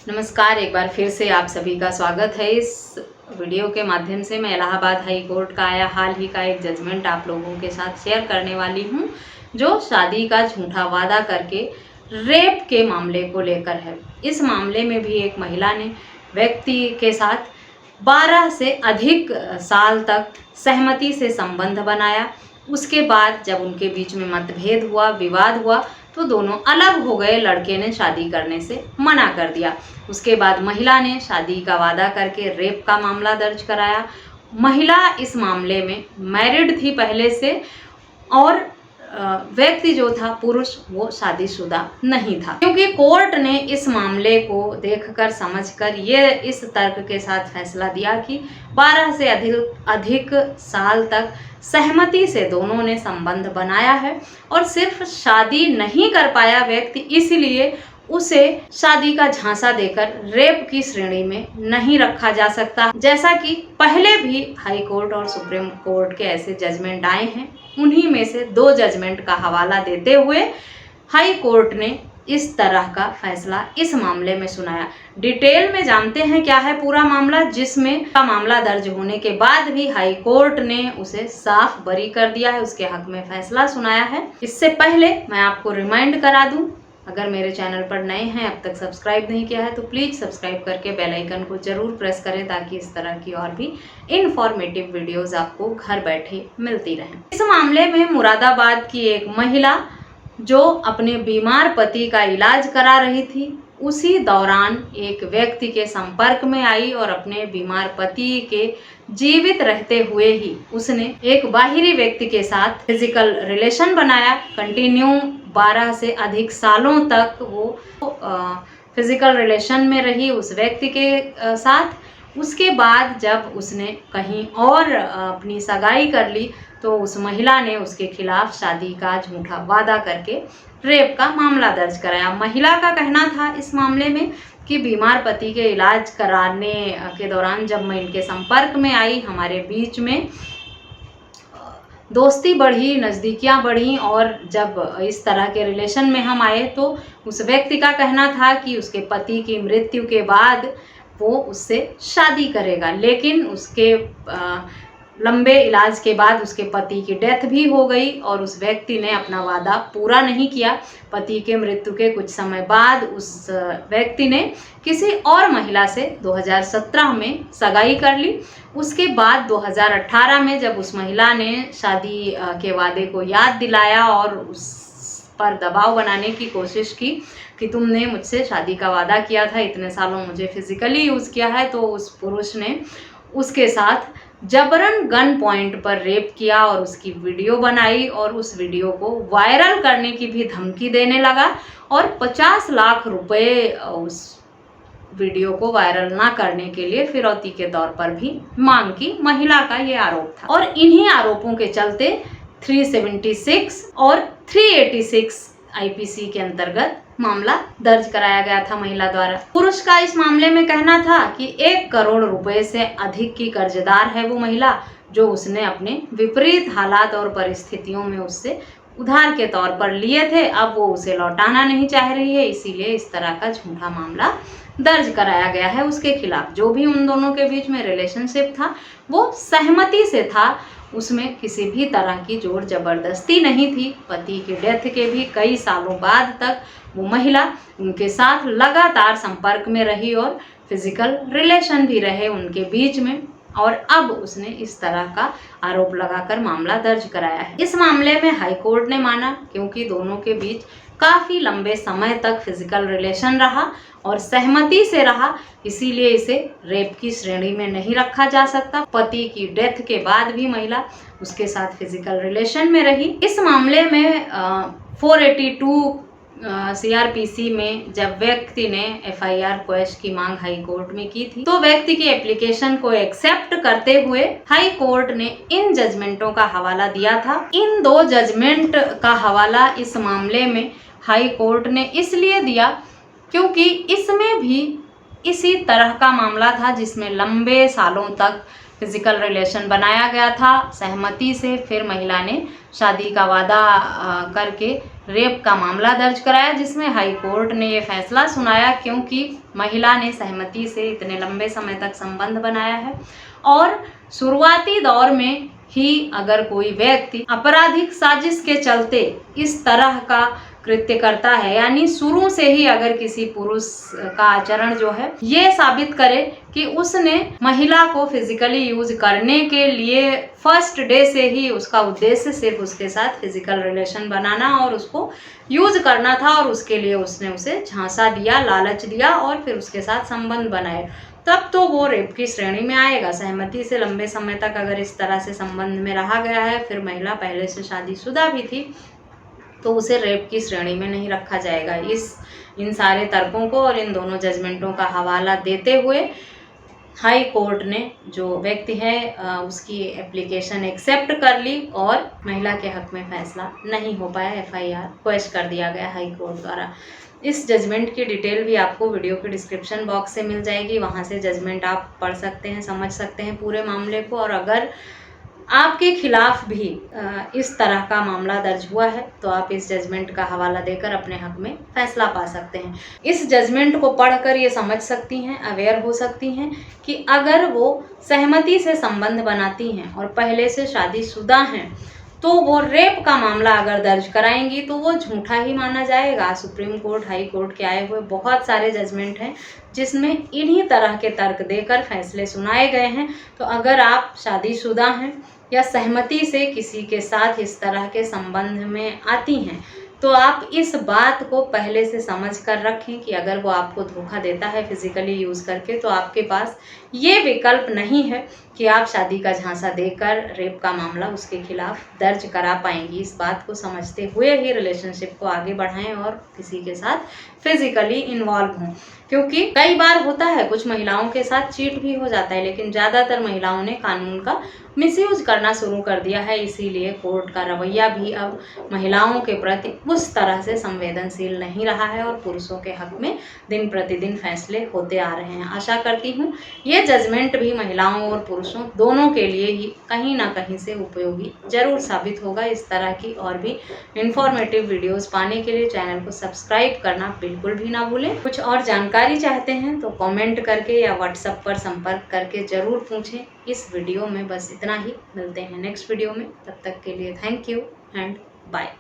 नमस्कार, एक बार फिर से आप सभी का स्वागत है इस वीडियो के माध्यम से। मैं इलाहाबाद हाई कोर्ट का आया हाल ही का एक जजमेंट आप लोगों के साथ शेयर करने वाली हूं, जो शादी का झूठा वादा करके रेप के मामले को लेकर है। इस मामले में भी एक महिला ने व्यक्ति के साथ 12 से अधिक साल तक सहमति से संबंध बनाया। उसके बाद जब उनके बीच में मतभेद हुआ, विवाद हुआ, तो दोनों अलग हो गए। लड़के ने शादी करने से मना कर दिया। उसके बाद महिला ने शादी का वादा करके रेप का मामला दर्ज कराया। महिला इस मामले में मैरिड थी पहले से, और व्यक्ति जो था पुरुष वो शादीशुदा नहीं था। क्योंकि कोर्ट ने इस मामले को देखकर समझकर ये इस तर्क के साथ फैसला दिया कि 12 से अधिक साल तक सहमति से दोनों ने संबंध बनाया है और सिर्फ शादी नहीं कर पाया व्यक्ति, इसलिए उसे शादी का झांसा देकर रेप की श्रेणी में नहीं रखा जा सकता। जैसा कि पहले भी हाई कोर्ट और सुप्रीम कोर्ट के ऐसे जजमेंट आए हैं, उन्हीं में से 2 जजमेंट का हवाला देते हुए हाई कोर्ट ने इस तरह का फैसला इस मामले में सुनाया। डिटेल में जानते हैं क्या है पूरा मामला, जिसमें का मामला दर्ज होने के बाद भी हाई कोर्ट ने उसे साफ बरी कर दिया है, उसके हक में फैसला सुनाया है। इससे पहले मैं आपको रिमाइंड करा दूं, अगर मेरे चैनल पर नए हैं, अब तक सब्सक्राइब नहीं किया है, तो प्लीज़ सब्सक्राइब करके बेल आइकन को ज़रूर प्रेस करें, ताकि इस तरह की और भी इंफॉर्मेटिव वीडियोस आपको घर बैठे मिलती रहें। इस मामले में मुरादाबाद की एक महिला जो अपने बीमार पति का इलाज करा रही थी, उसी दौरान एक व्यक्ति के संपर्क में आई और अपने बीमार पति के जीवित रहते हुए ही उसने एक बाहरी व्यक्ति के साथ फिजिकल रिलेशन बनाया। कंटिन्यू 12 से अधिक सालों तक वो फिजिकल रिलेशन में रही उस व्यक्ति के साथ। उसके बाद जब उसने कहीं और अपनी सगाई कर ली, तो उस महिला ने उसके खिलाफ शादी का झूठा वादा करके रेप का मामला दर्ज कराया। महिला का कहना था इस मामले में कि बीमार पति के इलाज कराने के दौरान जब मैं इनके संपर्क में आई, हमारे बीच में दोस्ती बढ़ी, नज़दीकियाँ बढ़ी, और जब इस तरह के रिलेशन में हम आए तो उस व्यक्ति का कहना था कि उसके पति की मृत्यु के बाद वो उससे शादी करेगा। लेकिन उसके लंबे इलाज के बाद उसके पति की डेथ भी हो गई और उस व्यक्ति ने अपना वादा पूरा नहीं किया। पति के मृत्यु के कुछ समय बाद उस व्यक्ति ने किसी और महिला से 2017 में सगाई कर ली। उसके बाद 2018 में जब उस महिला ने शादी के वादे को याद दिलाया और उस पर दबाव बनाने की कोशिश की कि तुमने मुझसे शादी का वादा किया था, इतने सालों मुझे फिजिकली यूज़ किया है, तो उस पुरुष ने उसके साथ जबरन गन पॉइंट पर रेप किया और उसकी वीडियो बनाई और उस वीडियो को वायरल करने की भी धमकी देने लगा और 50 लाख रुपए उस वीडियो को वायरल ना करने के लिए फिरौती के तौर पर भी मांग की। महिला का ये आरोप था और इन्हीं आरोपों के चलते 376 और 386 आईपीसी के अंतर्गत मामला दर्ज कराया गया था महिला द्वारा। पुरुष का इस मामले में कहना था कि 1 करोड़ रुपए से अधिक की कर्जदार है वो महिला, जो उसने अपने विपरीत हालात और परिस्थितियों में उससे उधार के तौर पर लिए थे। अब वो उसे लौटाना नहीं चाह रही है, इसीलिए इस तरह का झूठा मामला दर्ज कराया गया है उसके खिलाफ। जो भी उन दोनों के बीच में रिलेशनशिप था वो सहमति से था, उसमें किसी भी तरह की जोर जबरदस्ती नहीं थी। पति की डेथ के भी कई सालों बाद तक वो महिला उनके साथ लगातार संपर्क में रही और फिजिकल रिलेशन भी रहे उनके बीच में, और अब उसने इस तरह का आरोप लगाकर मामला दर्ज कराया है। इस मामले में हाई कोर्ट ने माना, क्योंकि दोनों के बीच काफ़ी लंबे समय तक फिजिकल रिलेशन रहा और सहमति से रहा, इसीलिए इसे रेप की श्रेणी में नहीं रखा जा सकता। पति की डेथ के बाद भी महिला उसके साथ फिजिकल रिलेशन में रही। इस मामले में 482 सीआरपीसी में जब व्यक्ति ने एफआईआर क्वैश की मांग हाई कोर्ट में की थी, तो व्यक्ति की एप्लीकेशन को एक्सेप्ट करते हुए हाई कोर्ट ने इन जजमेंटों का हवाला दिया था। इन 2 जजमेंट का हवाला इस मामले में हाई कोर्ट ने इसलिए दिया क्योंकि इसमें भी इसी तरह का मामला था, जिसमें लंबे सालों तक फिजिकल रिलेशन बनाया गया था सहमति से। फिर महिला ने शादी का वादा करके रेप का मामला दर्ज कराया, जिसमें हाई कोर्ट ने ये फैसला सुनाया क्योंकि महिला ने सहमति से इतने लंबे समय तक संबंध बनाया है। और शुरुआती दौर में ही अगर कोई व्यक्ति आपराधिक साजिश के चलते इस तरह का कृत्य करता है, यानी शुरू से ही अगर किसी पुरुष का आचरण जो है ये साबित करे कि उसने महिला को फिजिकली यूज करने के लिए फर्स्ट डे से ही उसका उद्देश्य सिर्फ उसके साथ फिजिकल रिलेशन बनाना और उसको यूज करना था, और उसके लिए उसने उसे झांसा दिया, लालच दिया और फिर उसके साथ संबंध बनाए, तब तो वो रेप की श्रेणी में आएगा। सहमति से लंबे समय तक अगर इस तरह से संबंध में रहा गया है, फिर महिला पहले से शादीशुदा भी थी, तो उसे रेप की श्रेणी में नहीं रखा जाएगा। इन सारे तर्कों को और इन दोनों जजमेंटों का हवाला देते हुए हाई कोर्ट ने जो व्यक्ति है उसकी एप्लीकेशन एक्सेप्ट कर ली और महिला के हक में फैसला नहीं हो पाया, FIR क्वेश कर दिया गया हाई कोर्ट द्वारा। इस जजमेंट की डिटेल भी आपको वीडियो के डिस्क्रिप्शन बॉक्स से मिल जाएगी, वहाँ से जजमेंट आप पढ़ सकते हैं, समझ सकते हैं पूरे मामले को। और अगर आपके खिलाफ भी इस तरह का मामला दर्ज हुआ है तो आप इस जजमेंट का हवाला देकर अपने हक में फैसला पा सकते हैं। इस जजमेंट को पढ़कर ये समझ सकती हैं, अवेयर हो सकती हैं कि अगर वो सहमति से संबंध बनाती हैं और पहले से शादीशुदा हैं तो वो रेप का मामला अगर दर्ज कराएंगी तो वो झूठा ही माना जाएगा। सुप्रीम कोर्ट, हाई कोर्ट के आए हुए बहुत सारे जजमेंट हैं जिसमें इन्हीं तरह के तर्क देकर फैसले सुनाए गए हैं। तो अगर आप शादीशुदा हैं या सहमति से किसी के साथ इस तरह के संबंध में आती हैं तो आप इस बात को पहले से समझ कर रखें कि अगर वो आपको धोखा देता है फिजिकली यूज़ करके तो आपके पास ये विकल्प नहीं है कि आप शादी का झांसा देकर रेप का मामला उसके खिलाफ दर्ज करा पाएंगी। इस बात को समझते हुए ही रिलेशनशिप को आगे बढ़ाएं और किसी के साथ फिजिकली इन्वॉल्व हों, क्योंकि कई बार होता है कुछ महिलाओं के साथ चीट भी हो जाता है, लेकिन ज़्यादातर महिलाओं ने कानून का मिसयूज करना शुरू कर दिया है। इसीलिए कोर्ट का रवैया भी अब महिलाओं के प्रति उस तरह से संवेदनशील नहीं रहा है और पुरुषों के हक में दिन प्रतिदिन फैसले होते आ रहे हैं। आशा करती हूँ ये जजमेंट भी महिलाओं और पुरुषों दोनों के लिए ही कहीं ना कहीं से उपयोगी जरूर साबित होगा। इस तरह की और भी इंफॉर्मेटिव वीडियोस पाने के लिए चैनल को सब्सक्राइब करना बिल्कुल भी ना भूलें। कुछ और जानकारी चाहते हैं तो कमेंट करके या व्हाट्सएप पर संपर्क करके ज़रूर पूछें। इस वीडियो में बस इतना ही, मिलते हैं नेक्स्ट वीडियो में, तब तक के लिए थैंक यू एंड बाय।